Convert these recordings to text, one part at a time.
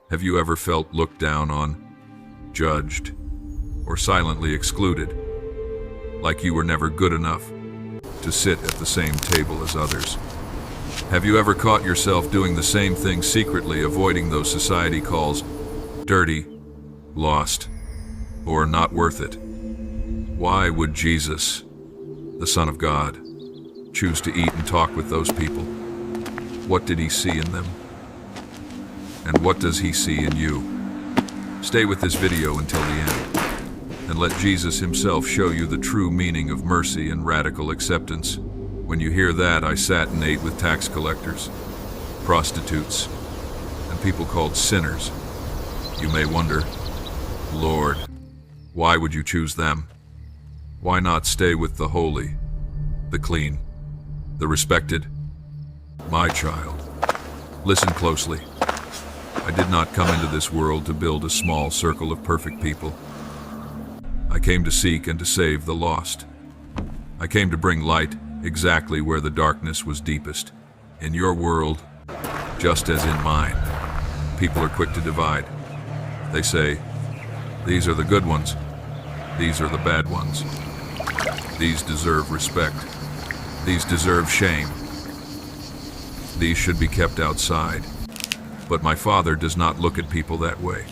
Have you ever felt looked down on, judged, or silently excluded, like you were never good enough to sit at the same table as others? Have you ever caught yourself doing the same thing secretly, avoiding those society calls dirty, lost, or not worth it? Why would Jesus, the Son of God, choose to eat and talk with those people? What did he see in them? And what does he see in you? Stay with this video until the end, and let Jesus himself show you the true meaning of mercy and radical acceptance. When you hear that, I sat and ate with tax collectors, prostitutes, and people called sinners. You may wonder, Lord, why would you choose them? Why not stay with the holy, the clean, the respected? My child, listen closely. I did not come into this world to build a small circle of perfect people. I came to seek and to save the lost. I came to bring light exactly where the darkness was deepest. In your world, just as in mine, people are quick to divide. They say, these are the good ones, these are the bad ones. These deserve respect, these deserve shame. These should be kept outside. But my Father does not look at people that way.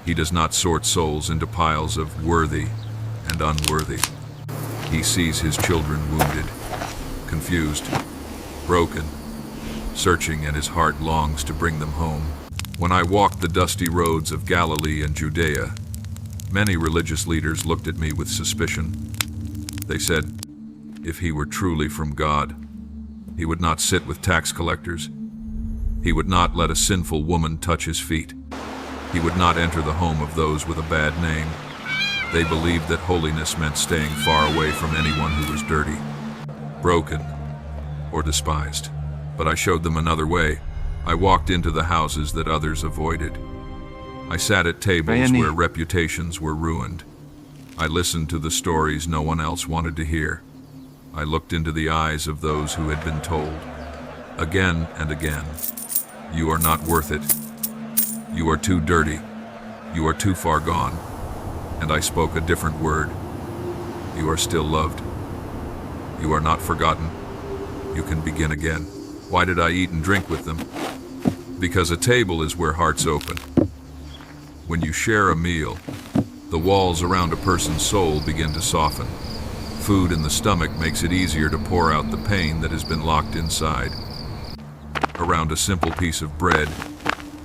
He does not sort souls into piles of worthy and unworthy. He sees his children wounded, confused, broken, searching, and his heart longs to bring them home. When I walked the dusty roads of Galilee and Judea, many religious leaders looked at me with suspicion. They said, if he were truly from God, he would not sit with tax collectors. He would not let a sinful woman touch his feet. He would not enter the home of those with a bad name. They believed that holiness meant staying far away from anyone who was dirty, broken, or despised. But I showed them another way. I walked into the houses that others avoided. I sat at tables where reputations were ruined. I listened to the stories no one else wanted to hear. I looked into the eyes of those who had been told, again and again, you are not worth it. You are too dirty. You are too far gone. And I spoke a different word. You are still loved. You are not forgotten. You can begin again. Why did I eat and drink with them? Because a table is where hearts open. When you share a meal, the walls around a person's soul begin to soften. Food in the stomach makes it easier to pour out the pain that has been locked inside. Around a simple piece of bread,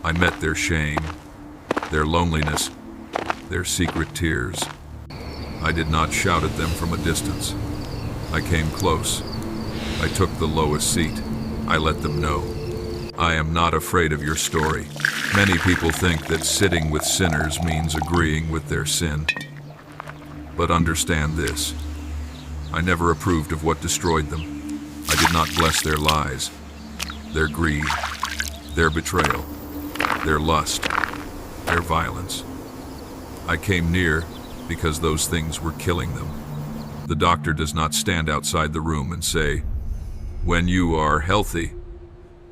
I met their shame, their loneliness, their secret tears. I did not shout at them from a distance. I came close. I took the lowest seat. I let them know, I am not afraid of your story. Many people think that sitting with sinners means agreeing with their sin. But understand this, I never approved of what destroyed them. I did not bless their lies, their greed, their betrayal, their lust, their violence. I came near because those things were killing them. The doctor does not stand outside the room and say, when you are healthy,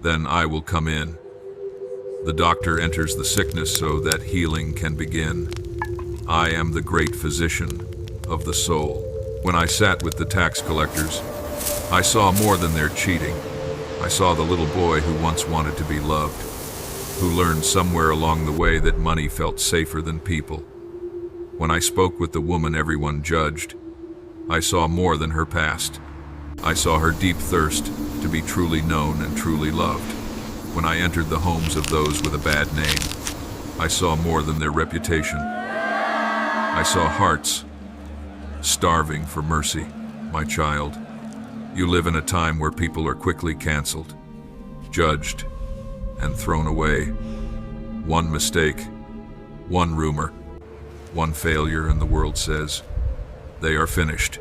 then I will come in. The doctor enters the sickness so that healing can begin. I am the great physician of the soul. When I sat with the tax collectors, I saw more than their cheating. I saw the little boy who once wanted to be loved, who learned somewhere along the way that money felt safer than people. When I spoke with the woman everyone judged, I saw more than her past. I saw her deep thirst to be truly known and truly loved. When I entered the homes of those with a bad name, I saw more than their reputation. I saw hearts starving for mercy. My child, you live in a time where people are quickly canceled, judged, and thrown away. One mistake, one rumor, one failure, and the world says, they are finished.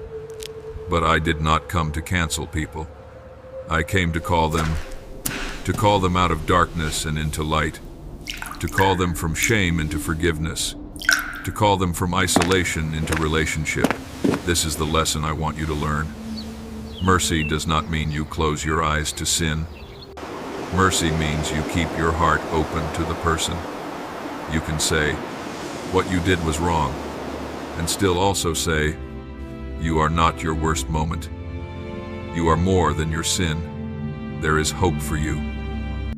But I did not come to cancel people. I came to call them out of darkness and into light, to call them from shame into forgiveness, to call them from isolation into relationship. This is the lesson I want you to learn. Mercy does not mean you close your eyes to sin. Mercy means you keep your heart open to the person. You can say, what you did was wrong, and still also say, you are not your worst moment. You are more than your sin. There is hope for you,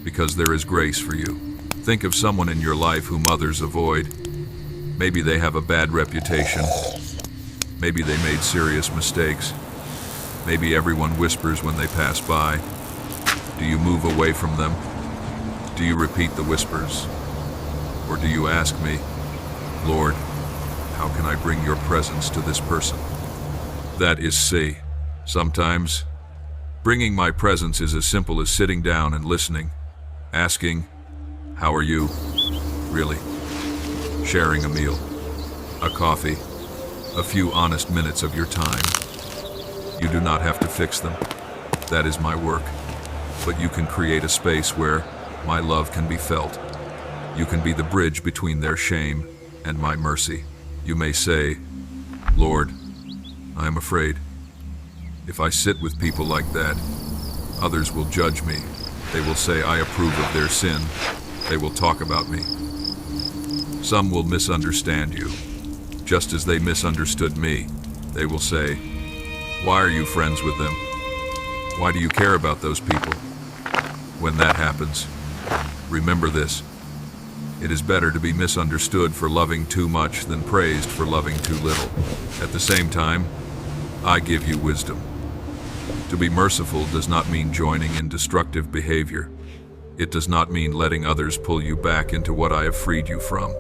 because there is grace for you. Think of someone in your life whom others avoid. Maybe they have a bad reputation. Maybe they made serious mistakes. Maybe everyone whispers when they pass by. Do you move away from them? Do you repeat the whispers? Or do you ask me, Lord, how can I bring your presence to this person? That is C. Sometimes, bringing my presence is as simple as sitting down and listening, asking, how are you? Really? Sharing a meal, a coffee, a few honest minutes of your time. You do not have to fix them. That is my work. But you can create a space where my love can be felt. You can be the bridge between their shame and my mercy. You may say, Lord, I am afraid. If I sit with people like that, others will judge me. They will say I approve of their sin. They will talk about me. Some will misunderstand you, just as they misunderstood me. They will say, why are you friends with them? Why do you care about those people? When that happens, remember this. It is better to be misunderstood for loving too much than praised for loving too little. At the same time, I give you wisdom. To be merciful does not mean joining in destructive behavior. It does not mean letting others pull you back into what I have freed you from.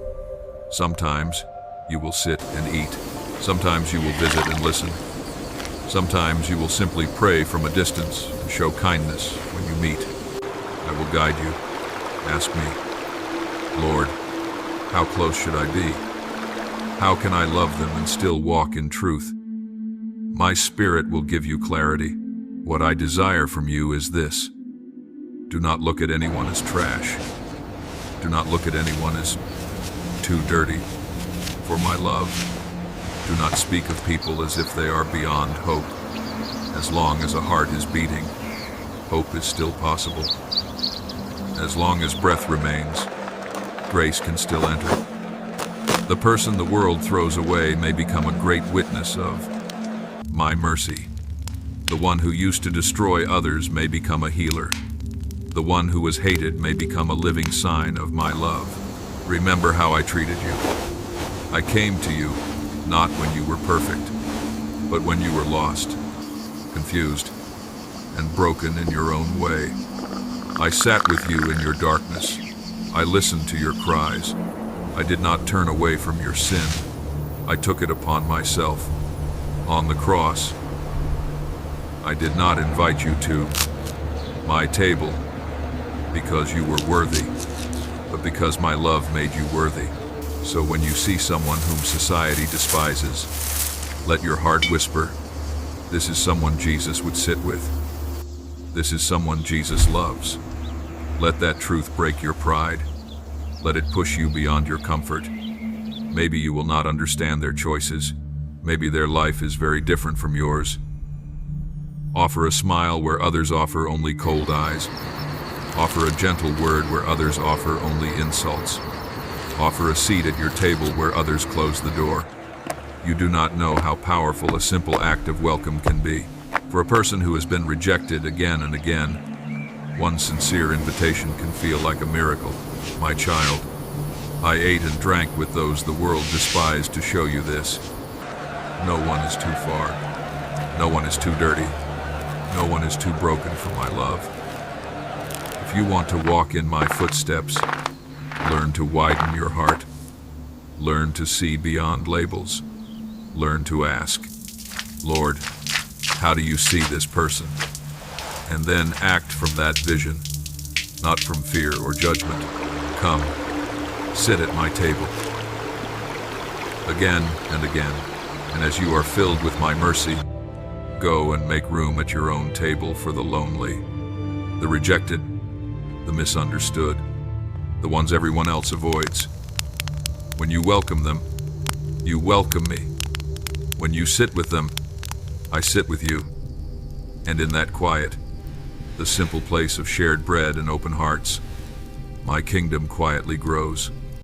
Sometimes you will sit and eat. Sometimes you will visit and listen. Sometimes you will simply pray from a distance and show kindness when you meet. I will guide you. Ask me, Lord, how close should I be? How can I love them and still walk in truth? My spirit will give you clarity. What I desire from you is this. Do not look at anyone as trash. Do not look at anyone as too dirty for my love. Do not speak of people as if they are beyond hope. As long as a heart is beating, hope is still possible. As long as breath remains, grace can still enter. The person the world throws away may become a great witness of my mercy. The one who used to destroy others may become a healer. The one who was hated may become a living sign of my love. Remember how I treated you. I came to you not when you were perfect, but when you were lost, confused, and broken in your own way. I sat with you in your darkness. I listened to your cries. I did not turn away from your sin. I took it upon myself. On the cross, I did not invite you to my table because you were worthy, but because my love made you worthy. So when you see someone whom society despises, let your heart whisper, this is someone Jesus would sit with. This is someone Jesus loves. Let that truth break your pride. Let it push you beyond your comfort. Maybe you will not understand their choices. Maybe their life is very different from yours. Offer a smile where others offer only cold eyes. Offer a gentle word where others offer only insults. Offer a seat at your table where others close the door. You do not know how powerful a simple act of welcome can be. For a person who has been rejected again and again, one sincere invitation can feel like a miracle. My child, I ate and drank with those the world despised to show you this. No one is too far. No one is too dirty. No one is too broken for my love. If you want to walk in my footsteps, learn to widen your heart. Learn to see beyond labels. Learn to ask, Lord, how do you see this person? And then act from that vision, not from fear or judgment. Come, sit at my table. Again and again, and as you are filled with my mercy, go and make room at your own table for the lonely, the rejected, the misunderstood, the ones everyone else avoids. When you welcome them, you welcome me. When you sit with them, I sit with you. And in that quiet, the simple place of shared bread and open hearts, my kingdom quietly grows.